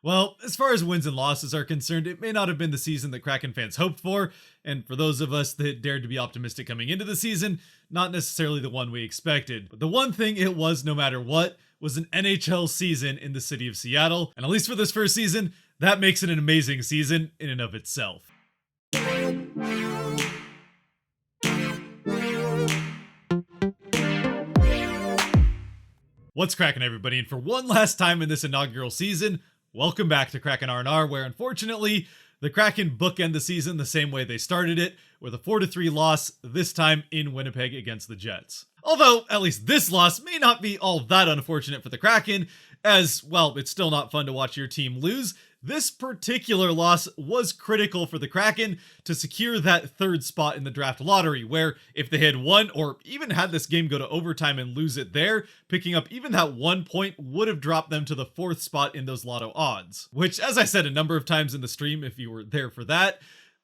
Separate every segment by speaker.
Speaker 1: Well, as far as wins and losses are concerned, it may not have been the season that Kraken fans hoped for, and for those of us that dared to be optimistic coming into the season, not necessarily the one we expected. But the one thing it was, no matter what, was an NHL season in the city of Seattle, and at least for this first season, that makes it an amazing season in and of itself. What's cracking, everybody? And for one last time in this inaugural season, welcome back to Kraken R&R, where unfortunately, the Kraken bookend the season the same way they started it, with a 4-3 loss, this time in Winnipeg against the Jets. Although, at least this loss may not be all that unfortunate for the Kraken, as, well, it's still not fun to watch your team lose. This particular loss was critical for the Kraken to secure that third spot in the draft lottery, where if they had won or even had this game go to overtime and lose it there, picking up even that 1 point would have dropped them to the fourth spot in those lotto odds. Which, as I said a number of times in the stream, if you were there for that,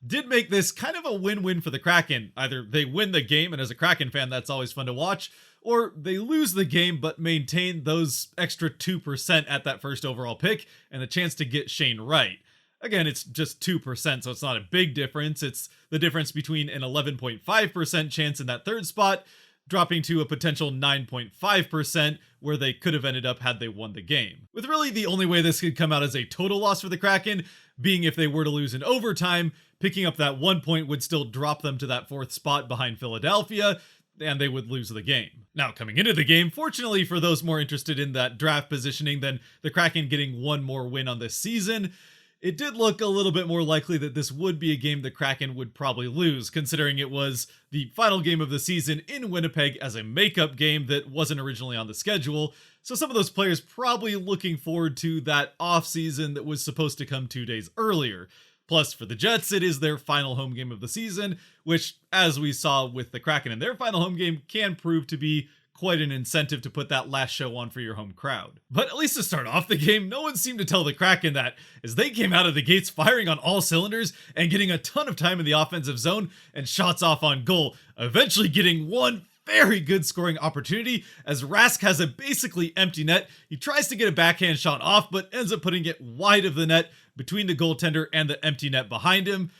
Speaker 1: did make this kind of a win-win for the Kraken. Either they win the game, and as a Kraken fan, that's always fun to watch, or they lose the game but maintain those extra 2% at that first overall pick and the chance to get Shane Wright. Again, it's just 2%, so it's not a big difference. It's the difference between an 11.5% chance in that third spot dropping to a potential 9.5% where they could have ended up had they won the game. With really the only way this could come out as a total loss for the Kraken being if they were to lose in overtime, picking up that 1 point would still drop them to that fourth spot behind Philadelphia, and they would lose the game. Now, coming into the game, fortunately for those more interested in that draft positioning than the Kraken getting one more win on this season, it did look a little bit more likely that this would be a game the Kraken would probably lose, considering it was the final game of the season in Winnipeg as a makeup game that wasn't originally on the schedule, so some of those players probably looking forward to that offseason that was supposed to come 2 days earlier. Plus, for the Jets, it is their final home game of the season, which, as we saw with the Kraken in their final home game, can prove to be quite an incentive to put that last show on for your home crowd. But at least to start off the game, no one seemed to tell the Kraken that, as they came out of the gates firing on all cylinders and getting a ton of time in the offensive zone and shots off on goal, eventually getting one very good scoring opportunity as Rask has a basically empty net. He tries to get a backhand shot off, but ends up putting it wide of the net between the goaltender and the empty net behind him.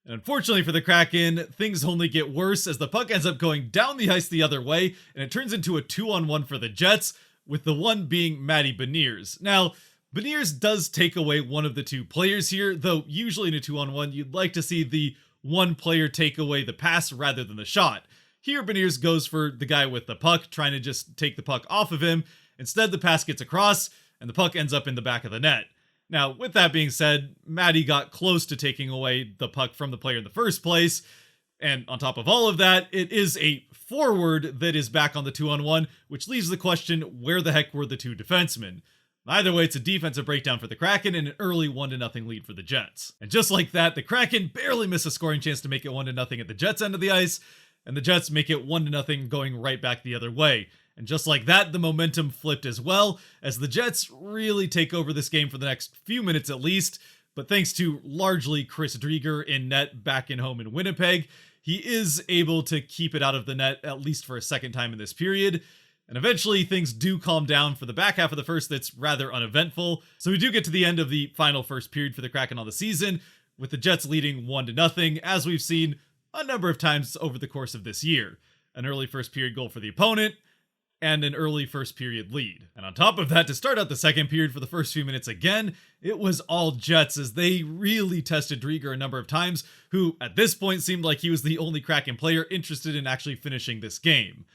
Speaker 1: And unfortunately for the Kraken, things only get worse as the puck ends up going down the ice the other way, and it turns into a 2-on-1 for the Jets, with the one being Matty Beniers. Now, Beniers does take away one of the two players here, though usually in a 2-on-1, you'd like to see the one player take away the pass rather than the shot. Here, Beniers goes for the guy with the puck, trying to just take the puck off of him. Instead, the pass gets across, and the puck ends up in the back of the net. Now, with that being said, Matty got close to taking away the puck from the player in the first place, and on top of all of that, it is a forward that is back on the 2-on-1, which leaves the question, where the heck were the two defensemen? Either way, it's a defensive breakdown for the Kraken and an early 1-0 lead for the Jets. And just like that, the Kraken barely miss a scoring chance to make it 1-0 at the Jets' end of the ice, and the Jets make it 1-0 going right back the other way. And just like that, the momentum flipped as well, as the Jets really take over this game for the next few minutes at least, but thanks to largely Chris Driedger in net back in home in Winnipeg, he is able to keep it out of the net at least for a second time in this period. And eventually things do calm down for the back half of the first that's rather uneventful, so we do get to the end of the final first period for the Kraken on the season, with the Jets leading 1-0, as we've seen a number of times over the course of this year. An early first period goal for the opponent, and an early first period lead. And on top of that, to start out the second period for the first few minutes again, it was all Jets as they really tested Driedger a number of times, who at this point seemed like he was the only Kraken player interested in actually finishing this game.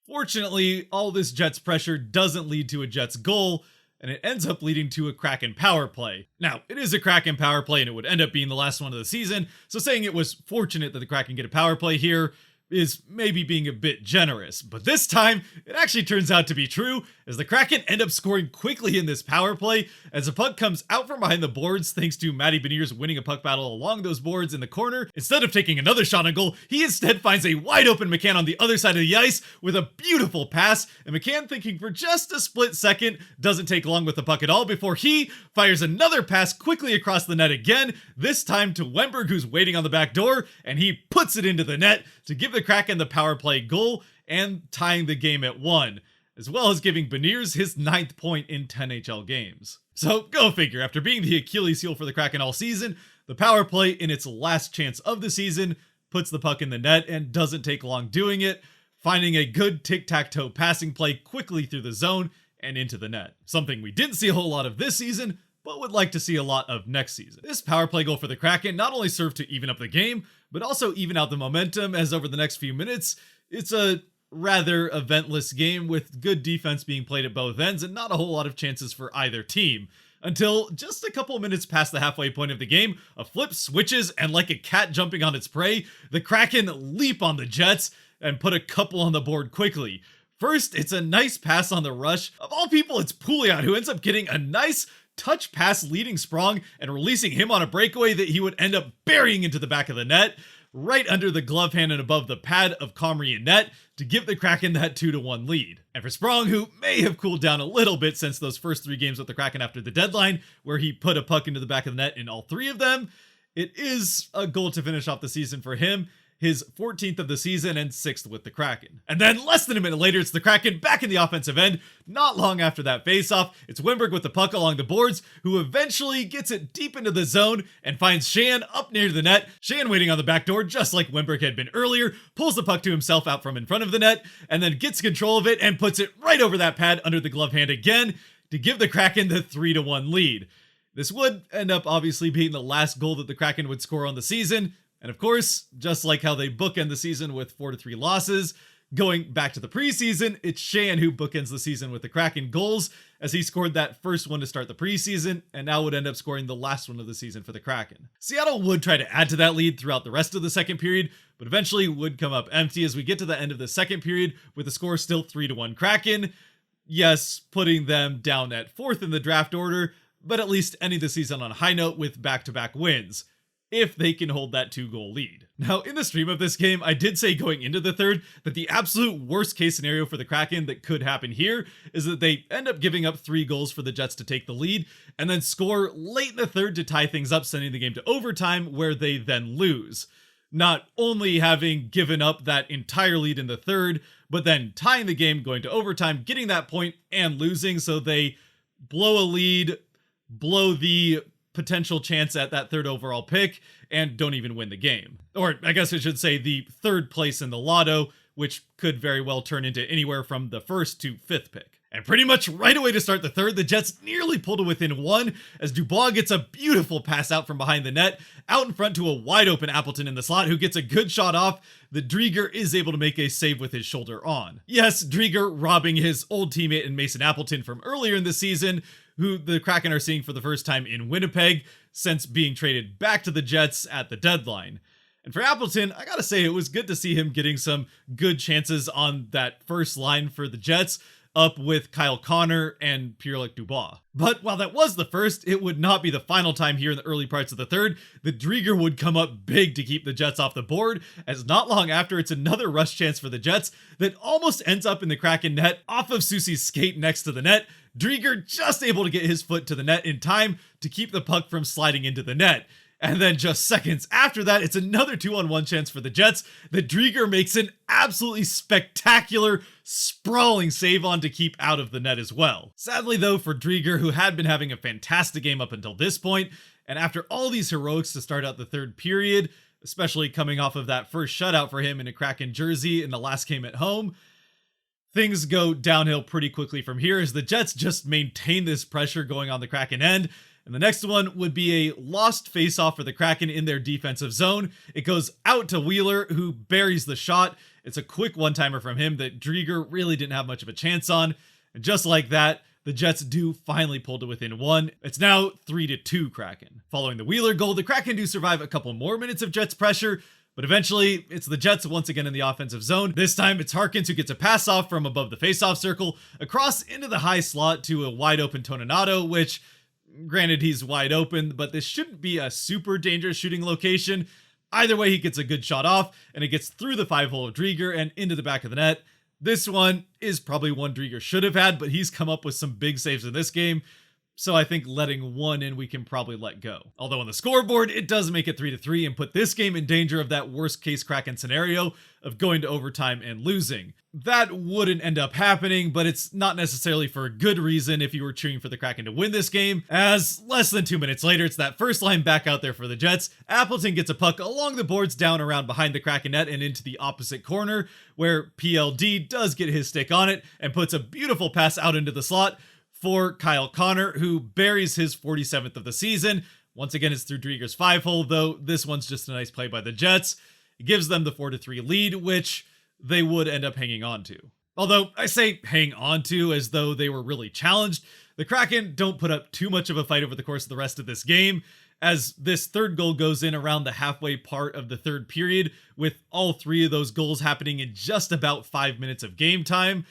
Speaker 1: Fortunately, all this Jets pressure doesn't lead to a Jets goal, and it ends up leading to a Kraken power play. Now, it is a Kraken power play and it would end up being the last one of the season, so saying it was fortunate that the Kraken get a power play here is maybe being a bit generous, but this time it actually turns out to be true, as the Kraken end up scoring quickly in this power play as a puck comes out from behind the boards thanks to Matty Beniers winning a puck battle along those boards in the corner. Instead of taking another shot on goal, he instead finds a wide open McCann on the other side of the ice with a beautiful pass, and McCann, thinking for just a split second, doesn't take long with the puck at all before he fires another pass quickly across the net again, this time to Wemberg, who's waiting on the back door, and he puts it into the net to give the Kraken the power play goal and tying the game at 1, as well as giving Beniers his 9th point in 10 HL games. So go figure, after being the Achilles heel for the Kraken all season, the power play in its last chance of the season puts the puck in the net and doesn't take long doing it, finding a good tic-tac-toe passing play quickly through the zone and into the net. Something we didn't see a whole lot of this season, but would like to see a lot of next season. This power play goal for the Kraken not only served to even up the game, but also even out the momentum, as over the next few minutes, it's a rather eventless game with good defense being played at both ends and not a whole lot of chances for either team. Until just a couple minutes past the halfway point of the game, a flip switches and like a cat jumping on its prey, the Kraken leap on the Jets and put a couple on the board quickly. First, it's a nice pass on the rush. Of all people, it's Pouliot who ends up getting a nice touch pass leading Sprong and releasing him on a breakaway that he would end up burying into the back of the net, right under the glove hand and above the pad of Comrie and net to give the Kraken that 2-1 lead. And for Sprong, who may have cooled down a little bit since those first 3 games with the Kraken after the deadline, where he put a puck into the back of the net in all 3 of them, it is a goal to finish off the season for him, his 14th of the season and 6th with the Kraken. And then less than a minute later, it's the Kraken back in the offensive end. Not long after that faceoff, it's Wimberg with the puck along the boards, who eventually gets it deep into the zone and finds Shan up near the net. Shan waiting on the back door, just like Wimberg had been earlier, pulls the puck to himself out from in front of the net, and then gets control of it and puts it right over that pad under the glove hand again to give the Kraken the 3-1 lead. This would end up obviously being the last goal that the Kraken would score on the season. And of course, just like how they bookend the season with 4-3 losses, going back to the preseason, it's Shan who bookends the season with the Kraken goals, as he scored that first one to start the preseason, and now would end up scoring the last one of the season for the Kraken. Seattle would try to add to that lead throughout the rest of the second period, but eventually would come up empty as we get to the end of the second period, with the score still 3-1 Kraken. Yes, putting them down at 4th in the draft order, but at least ending the season on a high note with back-to-back wins, if they can hold that 2-goal lead. Now, in the stream of this game, I did say going into the third that the absolute worst case scenario for the Kraken that could happen here is that they end up giving up 3 goals for the Jets to take the lead, and then score late in the third to tie things up, sending the game to overtime, where they then lose. Not only having given up that entire lead in the third, but then tying the game, going to overtime, getting that point, and losing, so they blow a lead, blow the potential chance at that 3rd overall pick, and don't even win the game. Or I guess I should say the 3rd place in the lotto, which could very well turn into anywhere from the 1st to 5th pick. And pretty much right away to start the third, the Jets nearly pull to within 1 as Dubois gets a beautiful pass out from behind the net, out in front to a wide open Appleton in the slot, who gets a good shot off. The Drieger is able to make a save with his shoulder on. Yes, Drieger robbing his old teammate in Mason Appleton from earlier in the season, who the Kraken are seeing for the first time in Winnipeg since being traded back to the Jets at the deadline. And for Appleton, I gotta say, it was good to see him getting some good chances on that first line for the Jets, up with Kyle Connor and Pierre-Luc Dubois. But while that was the first, it would not be the final time here in the early parts of the third. The Drieger would come up big to keep the Jets off the board, as not long after, it's another rush chance for the Jets that almost ends up in the Kraken net off of Soucy's skate next to the net. Drieger just able to get his foot to the net in time to keep the puck from sliding into the net. And then just seconds after that, it's another 2-on-1 chance for the Jets that Drieger makes an absolutely spectacular, sprawling save on to keep out of the net as well. Sadly though, for Drieger, who had been having a fantastic game up until this point, and after all these heroics to start out the third period, especially coming off of that first shutout for him in a Kraken jersey in the last game at home, things go downhill pretty quickly from here as the Jets just maintain this pressure going on the Kraken end. And the next one would be a lost faceoff for the Kraken in their defensive zone. It goes out to Wheeler, who buries the shot. It's a quick one-timer from him that Drieger really didn't have much of a chance on. And just like that, the Jets do finally pull to within 1. It's now 3-2 Kraken. Following the Wheeler goal, the Kraken do survive a couple more minutes of Jets pressure, but eventually it's the Jets once again in the offensive zone. This time it's Harkins who gets a pass off from above the faceoff circle, across into the high slot to a wide open Toninato, which, granted, he's wide open, but this shouldn't be a super dangerous shooting location. Either way, he gets a good shot off, and it gets through the 5-hole of Drieger and into the back of the net. This one is probably one Drieger should have had, but he's come up with some big saves in this game. so I think letting one in we can probably let go. Although on the scoreboard, it does make it 3-3 and put this game in danger of that worst case Kraken scenario of going to overtime and losing. That wouldn't end up happening, but it's not necessarily for a good reason if you were cheering for the Kraken to win this game, as less than 2 minutes later, it's that first line back out there for the Jets. Appleton gets a puck along the boards down around behind the Kraken net and into the opposite corner, where PLD does get his stick on it and puts a beautiful pass out into the slot for Kyle Connor, who buries his 47th of the season. Once again, it's through Drieger's 5-hole, though this one's just a nice play by the Jets. It gives them the 4-3 lead, which they would end up hanging on to. Although I say hang on to as though they were really challenged, the Kraken don't put up too much of a fight over the course of the rest of this game, as this third goal goes in around the halfway part of the third period, with all three of those goals happening in just about 5 minutes of game time.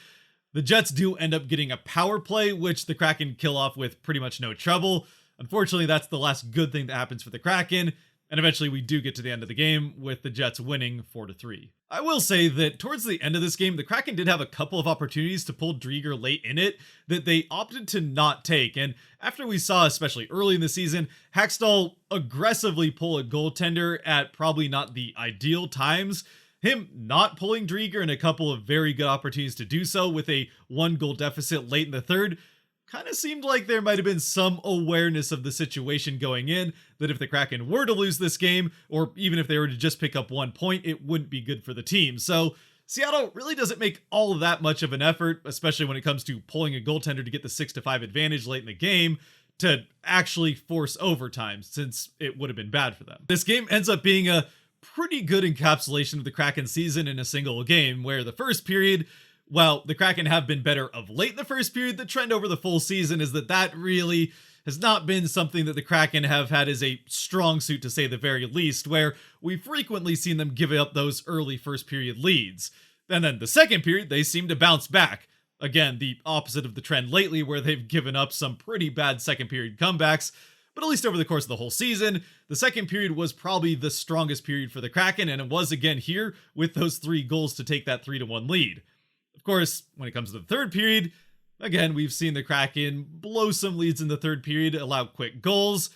Speaker 1: The Jets do end up getting a power play, which the Kraken kill off with pretty much no trouble. Unfortunately, that's the last good thing that happens for the Kraken, and eventually we do get to the end of the game with the Jets winning 4-3. I will say that towards the end of this game, the Kraken did have a couple of opportunities to pull Drieger late in it that they opted to not take, and after we saw, especially early in the season, Hackstall aggressively pull a goaltender at probably not the ideal times, him not pulling Drieger and a couple of very good opportunities to do so with a 1-goal deficit late in the third kind of seemed like there might have been some awareness of the situation going in, that if the Kraken were to lose this game, or even if they were to just pick up 1 point, it wouldn't be good for the team. So Seattle really doesn't make all of that much of an effort, especially when it comes to pulling a goaltender to get the 6-5 advantage late in the game, to actually force overtime, since it would have been bad for them. This game ends up being a pretty good encapsulation of the Kraken season in a single game, where the first period, while the Kraken have been better of late in the first period, the trend over the full season is that really has not been something that the Kraken have had as a strong suit, to say the very least, where we've frequently seen them give up those early first period leads. And then the second period, they seem to bounce back. Again, the opposite of the trend lately, where they've given up some pretty bad second period comebacks. But at least over the course of the whole season, the second period was probably the strongest period for the Kraken, and it was again here with those 3 goals to take that 3-1 lead. Of course, when it comes to the third period, again, we've seen the Kraken blow some leads in the third period, allow quick goals,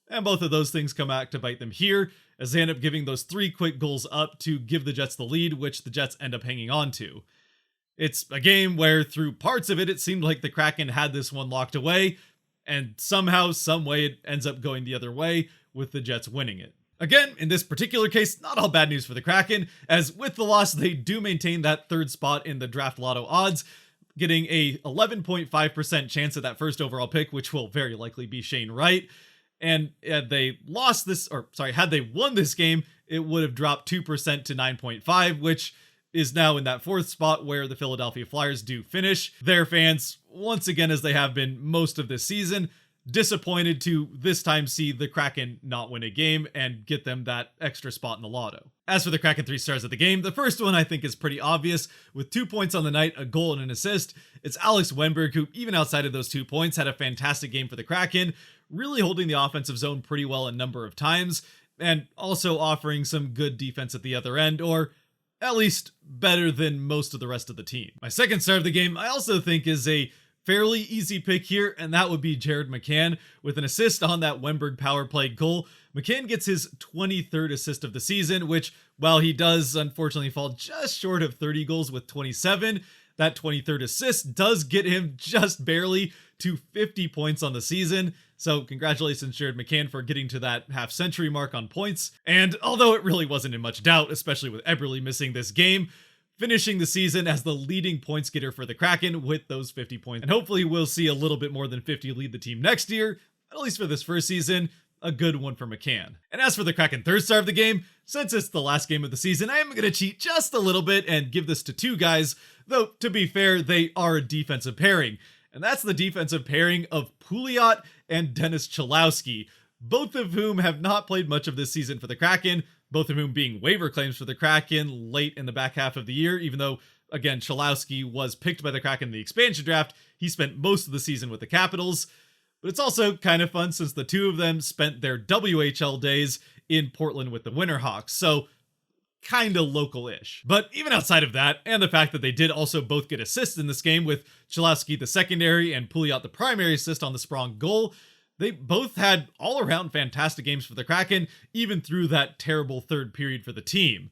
Speaker 1: and both of those things come back to bite them here, as they end up giving those 3 quick goals up to give the Jets the lead, which the Jets end up hanging on to. It's a game where through parts of it, it seemed like the Kraken had this one locked away, and somehow, some way, it ends up going the other way, with the Jets winning it. Again, in this particular case, not all bad news for the Kraken, as with the loss, they do maintain that third spot in the draft lotto odds, getting a 11.5% chance at that first overall pick, which will very likely be Shane Wright. And had they won this game, it would have dropped 2% to 9.5, which is now in that 4th spot where the Philadelphia Flyers do finish. Their fans, once again, as they have been most of this season, disappointed to this time see the Kraken not win a game and get them that extra spot in the lotto. As for the Kraken 3 stars of the game, the first one I think is pretty obvious. With 2 points on the night, a goal and an assist, it's Alex Wennberg, who even outside of those 2 points had a fantastic game for the Kraken, really holding the offensive zone pretty well a number of times, and also offering some good defense at the other end, or at least better than most of the rest of the team. My second star of the game I also think is a fairly easy pick here, and that would be Jared McCann with an assist on that Wennberg power play goal. McCann gets his 23rd assist of the season, which, while he does unfortunately fall just short of 30 goals with 27, that 23rd assist does get him just barely to 50 points on the season. So congratulations, Jared McCann, for getting to that half-century mark on points. And although it really wasn't in much doubt, especially with Eberle missing this game, finishing the season as the leading points getter for the Kraken with those 50 points. And hopefully we'll see a little bit more than 50 lead the team next year, at least for this first season. A good one for McCann. And as for the Kraken third star of the game, since it's the last game of the season, I am going to cheat just a little bit and give this to 2 guys, though to be fair, they are a defensive pairing. And that's the defensive pairing of Pouliot and Dennis Cholowski, both of whom have not played much of this season for the Kraken, both of whom being waiver claims for the Kraken late in the back half of the year, even though, again, Cholowski was picked by the Kraken in the expansion draft. He spent most of the season with the Capitals. But it's also kind of fun since the 2 of them spent their WHL days in Portland with the Winterhawks. So kind of local-ish. But even outside of that, and the fact that they did also both get assists in this game, with Chalowski the secondary and Pouliot the primary assist on the Sprong goal, they both had all-around fantastic games for the Kraken, even through that terrible third period for the team.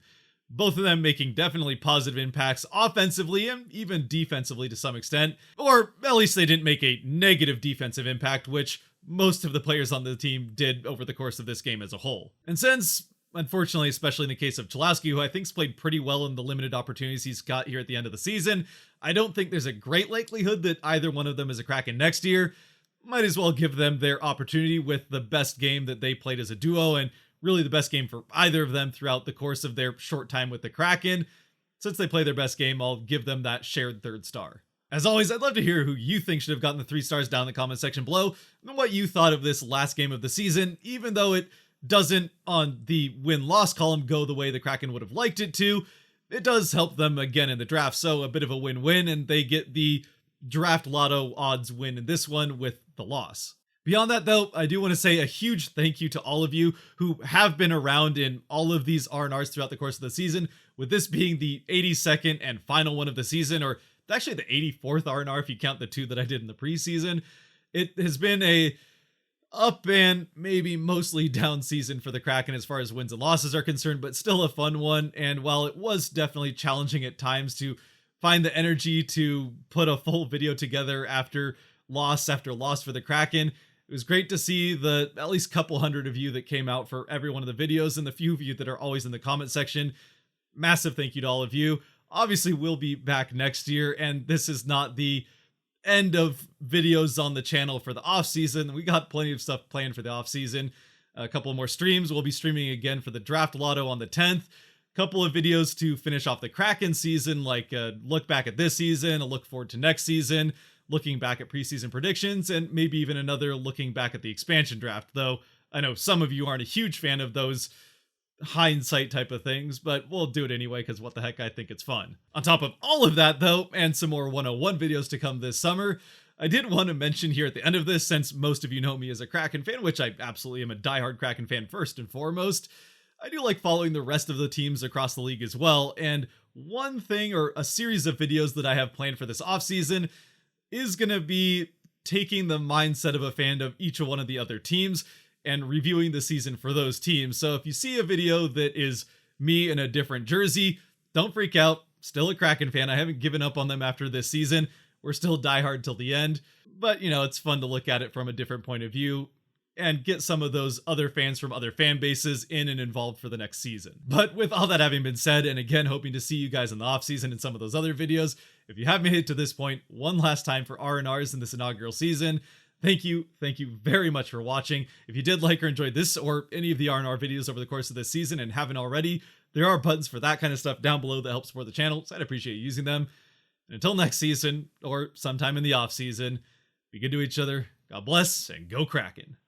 Speaker 1: Both of them making definitely positive impacts offensively and even defensively to some extent, or at least they didn't make a negative defensive impact, which most of the players on the team did over the course of this game as a whole. And since, unfortunately, especially in the case of Chalowski, who I think's played pretty well in the limited opportunities he's got here at the end of the season, I don't think there's a great likelihood that either one of them is a Kraken next year. Might as well give them their opportunity with the best game that they played as a duo, and really the best game for either of them throughout the course of their short time with the Kraken. Since they play their best game, I'll give them that shared third star. As always, I'd love to hear who you think should have gotten the 3 stars down in the comment section below, and what you thought of this last game of the season, even though it doesn't, on the win-loss column, go the way the Kraken would have liked it to. It does help them again in the draft, so a bit of a win-win, and they get the draft lotto odds win in this one with the loss. Beyond that, though, I do want to say a huge thank you to all of you who have been around in all of these R&Rs throughout the course of the season, with this being the 82nd and final one of the season, or actually the 84th R&R if you count the 2 that I did in the preseason. It has been a up and maybe mostly down season for the Kraken as far as wins and losses are concerned, but still a fun one. And while it was definitely challenging at times to find the energy to put a full video together after loss for the Kraken, it was great to see the at least couple hundred of you that came out for every one of the videos, and the few of you that are always in the comment section. Massive thank you to all of you. Obviously, we'll be back next year, and this is not the end of videos on the channel for the off season. We got plenty of stuff planned for the off season. A couple more streams. We'll be streaming again for the draft lotto on the 10th. Couple of videos to finish off the Kraken season, like a look back at this season, a look forward to next season, looking back at preseason predictions, and maybe even another looking back at the expansion draft, though I know some of you aren't a huge fan of those hindsight type of things, but we'll do it anyway because what the heck, I think it's fun. On top of all of that, though, and some more 101 videos to come this summer, I did want to mention here at the end of this, since most of you know me as a Kraken fan, which I absolutely am a diehard Kraken fan first and foremost, I do like following the rest of the teams across the league as well, and one thing or a series of videos that I have planned for this offseason is going to be taking the mindset of a fan of each one of the other teams and reviewing the season for those teams. So if you see a video that is me in a different jersey, don't freak out. Still a Kraken fan. I haven't given up on them after this season. We're still diehard till the end. But, you know, it's fun to look at it from a different point of view and get some of those other fans from other fan bases in and involved for the next season. But with all that having been said, and again, hoping to see you guys in the offseason in some of those other videos, if you have made it to this point one last time for R&Rs in this inaugural season, thank you very much for watching. If you did like or enjoyed this or any of the R&R videos over the course of this season and haven't already, there are buttons for that kind of stuff down below that help support the channel, so I'd appreciate you using them. And until next season, or sometime in the off season, be good to each other, God bless, and go Kraken.